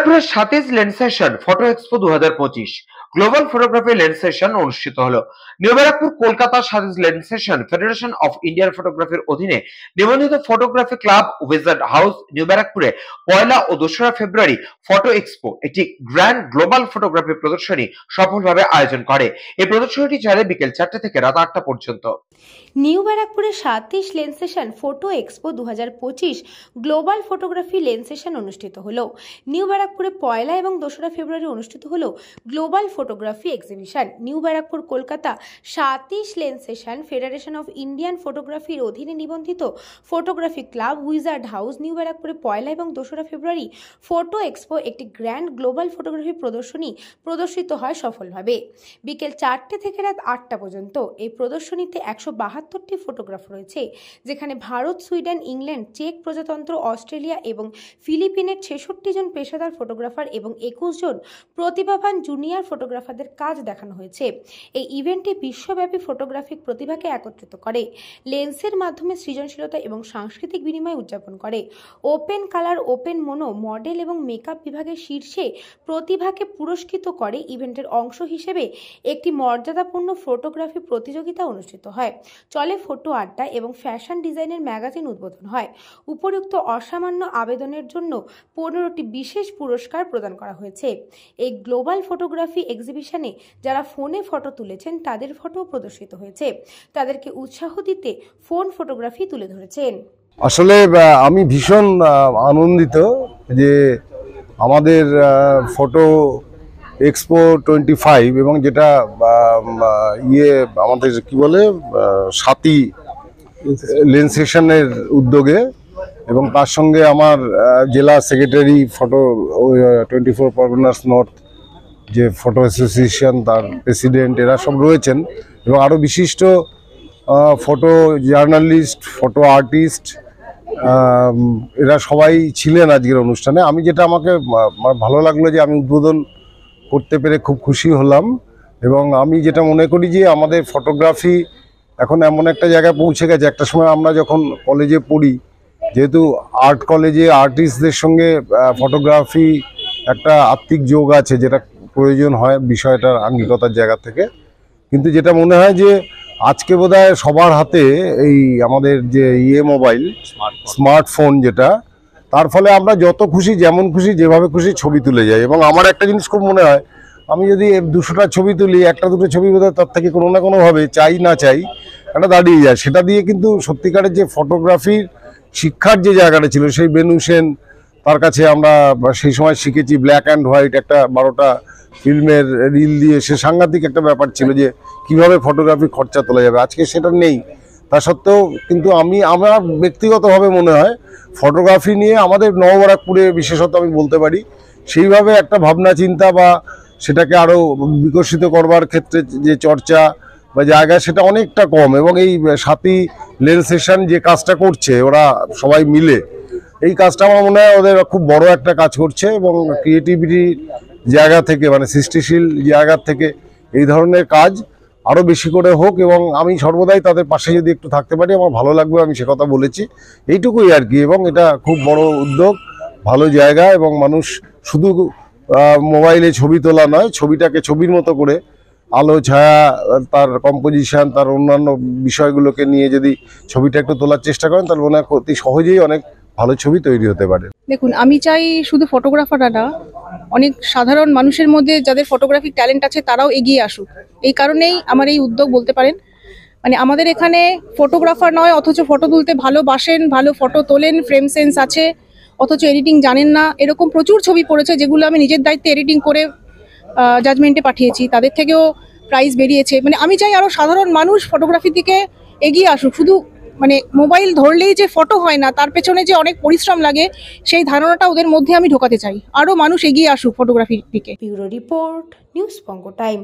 ব্যারাকপুরের Satish lens session photo expo 2025 global photography lens session অনুষ্ঠিত হলো। New Barrackpore Kolkata Satish lens session federation of Indian ফটোগ্রাফির অধীনে নিবন্ধিত photography club wizard house new ব্যারাকপুরে 1 ও 2 ফেব্রুয়ারি ফটো এক্সপো একটি গ্র্যান্ড গ্লোবাল ফটোগ্রাফি প্রদর্শনী সফলভাবে আয়োজন করে। এই প্রদর্শনীটি চলে বিকেল 4টা থেকে রাত 8টা পর্যন্ত। নিউ ব্যারাকপুরের Satish lens session photo expo 2025 global photography lens session অনুষ্ঠিত হলো। নিউ ব্যারাকপুরে 1 এবং 2 ফেব্রুয়ারি অনুষ্ঠিত হলো global photography exhibition. New Barrackpore Kolkata Satish lens session federation of Indian ফটোগ্রাফির অধীনে নিবন্ধিত photography club wizard house new ব্যারাকপুরে 1 এবং 2 ফেব্রুয়ারি ফটো এক্সপো একটি গ্র্যান্ড গ্লোবাল ফটোগ্রাফি প্রদর্শনী প্রদর্শিত হয় সফলভাবে। বিকেল 4টে থেকে রাত 8টা পর্যন্ত এই প্রদর্শনীতে 172টি ফটোগ্রাফ রয়েছে, যেখানে ভারত, সুইডেন, ইংল্যান্ড, চেক প্রজাতন্ত্র, অস্ট্রেলিয়া এবং ফিলিপিনের 66 জন পেশাদার ফটোগ্রাফার এবং 21 জন প্রতিভাবান জুনিয়র ফটোগ্রাফারদের কাজ দেখানো হয়েছে। এই ইভেন্টটি বিশ্বব্যাপী ফটোগ্রাফিক প্রতিভাকে একত্রিত করে, লেন্সের মাধ্যমে সৃজনশীলতা এবং সাংস্কৃতিক বিনিময় উদযাপন করে। Open colour, open mono, model এবং মেকআপ বিভাগের শীর্ষে প্রতিভাকে পুরস্কৃত করে। ইভেন্টের অংশ হিসেবে একটি মর্যাদাপূর্ণ ফটোগ্রাফি প্রতিযোগিতা অনুষ্ঠিত হয়। চলে ফটো আড্ডা এবং ফ্যাশন ডিজাইনের ম্যাগাজিন উদ্বোধন হয়। উপরোক্ত অসামান্য আবেদনের জন্য 15টি বিশেষ পুরস্কার প্রদান করা হয়েছে। এই গ্লোবাল ফটোগ্রাফি এক্সিবিশনে যারা ফোনে ফটো তুলেছেন তাদের ফটো প্রদর্শিত হয়েছে। তাদেরকে উৎসাহ দিতে ফোন ফটোগ্রাফি তুলে ধরেছেন। আসলে আমি ভীষণ আনন্দিত যে আমাদের ফটো এক্সপো 25 এবং যেটা আমাদের কি বলে সাতি লেন্স সেশনের উদ্যোগে এবং তার সঙ্গে আমার জেলা সেক্রেটারি ফটো 24 পরগনাস নর্থ যে ফটো অ্যাসোসিয়েশন তার প্রেসিডেন্ট এরা সব রয়েছেন এবং আরও বিশিষ্ট ফটো জার্নালিস্ট, ফটো আর্টিস্ট এরা সবাই ছিলেন আজকের অনুষ্ঠানে। আমি যেটা আমাকে ভালো লাগলো যে আমি উদ্বোধন করতে পেরে খুব খুশি হলাম এবং আমি যেটা মনে করি যে আমাদের ফটোগ্রাফি এখন এমন একটা জায়গায় পৌঁছে গেছে। একটা সময় আমরা যখন কলেজে পড়ি, যেহেতু আর্ট কলেজে আর্টিস্টদের সঙ্গে ফটোগ্রাফি একটা আত্মিক যোগ আছে, যেটা প্রয়োজন হয় বিষয়টার আঙ্গিকতার জায়গা থেকে, কিন্তু যেটা মনে হয় যে আজকে বোধহয় সবার হাতে এই আমাদের যে মোবাইল স্মার্টফোন যেটা, তার ফলে আমরা যত খুশি যেমন খুশি যেভাবে খুশি ছবি তুলে যাই। এবং আমার একটা জিনিস খুব মনে হয়, আমি যদি 200টা ছবি তুলি, 1-2 ছবি বোধহয় তার থেকে কোনো না কোনোভাবে চাই না চাই একটা দাঁড়িয়ে যায়। সেটা দিয়ে কিন্তু সত্যিকারের যে ফটোগ্রাফির শিক্ষার যে জায়গাটা ছিল, সেই বেনু সেন তার কাছে আমরা সেই সময় শিখেছি ব্ল্যাক অ্যান্ড হোয়াইট একটা 12টা ফিল্মের রিল দিয়ে। সে সাংঘাতিক একটা ব্যাপার ছিল যে কিভাবে ফটোগ্রাফি খরচা তোলা যাবে। আজকে সেটা নেই। তা সত্ত্বেও কিন্তু আমার ব্যক্তিগতভাবে মনে হয় ফটোগ্রাফি নিয়ে আমাদের নববারাকপুরে বিশেষত আমি বলতে পারি সেইভাবে একটা ভাবনা চিন্তা বা সেটাকে আরও বিকশিত করবার ক্ষেত্রে যে চর্চা বা জায়গা, সেটা অনেকটা কম। এবং এই সাথী লেন্স সেশন যে কাজটা করছে ওরা সবাই মিলে, এই কাজটা আমার মনে হয় ওদের খুব বড় একটা কাজ করছে এবং ক্রিয়েটিভিটির জায়গা থেকে মানে সৃষ্টিশীল জায়গা থেকে এই ধরনের কাজ আরও বেশি করে হোক এবং আমি সর্বদাই তাদের পাশে যদি একটু থাকতে পারি আমার ভালো লাগবে। আমি সে কথা বলেছি, এইটুকুই আর কি। এবং এটা খুব বড় উদ্যোগ, ভালো জায়গা এবং মানুষ শুধু মোবাইলে ছবি তোলা নয়, ছবিটাকে ছবির মতো করে আলো ছায়া, তার কম্পোজিশন, তার অন্যান্য বিষয়গুলোকে নিয়ে যদি ছবিটা একটু তোলার চেষ্টা করেন তাহলে মনে হয় অতি সহজেই অনেক ভালো ছবি তৈরি হতে পারে। দেখুন, আমি চাই শুধু ফটোগ্রাফাররা না, অনেক সাধারণ মানুষের মধ্যে যাদের ফটোগ্রাফিক ট্যালেন্ট আছে তারাও এগিয়ে আসুক। এই কারণেই আমার এই উদ্যোগ বলতে পারেন। মানে আমাদের এখানে ফটোগ্রাফার নয় অথচ ফটো তুলতে ভালোবাসেন, ভালো ফটো তোলেন, ফ্রেম সেন্স আছে, অথচ এডিটিং জানেন না, এরকম প্রচুর ছবি পড়েছে যেগুলো আমি নিজের দায়িত্বে এডিটিং করে জাজমেন্টে পাঠিয়েছি। তাদের থেকেও প্রাইজ বেরিয়েছে। মানে আমি চাই আরও সাধারণ মানুষ ফটোগ্রাফির দিকে এগিয়ে আসুক। শুধু মানে মোবাইল ধরলেই যে ফটো হয় না, তার পেছনে যে অনেক পরিশ্রম লাগে, সেই ধারণাটা ওদের মধ্যে আমি ঢোকাতে চাই। আরও মানুষ এগিয়ে আসুক ফটোগ্রাফির দিকে। ব্যুরো রিপোর্ট, নিউজ বঙ্গ টাইম।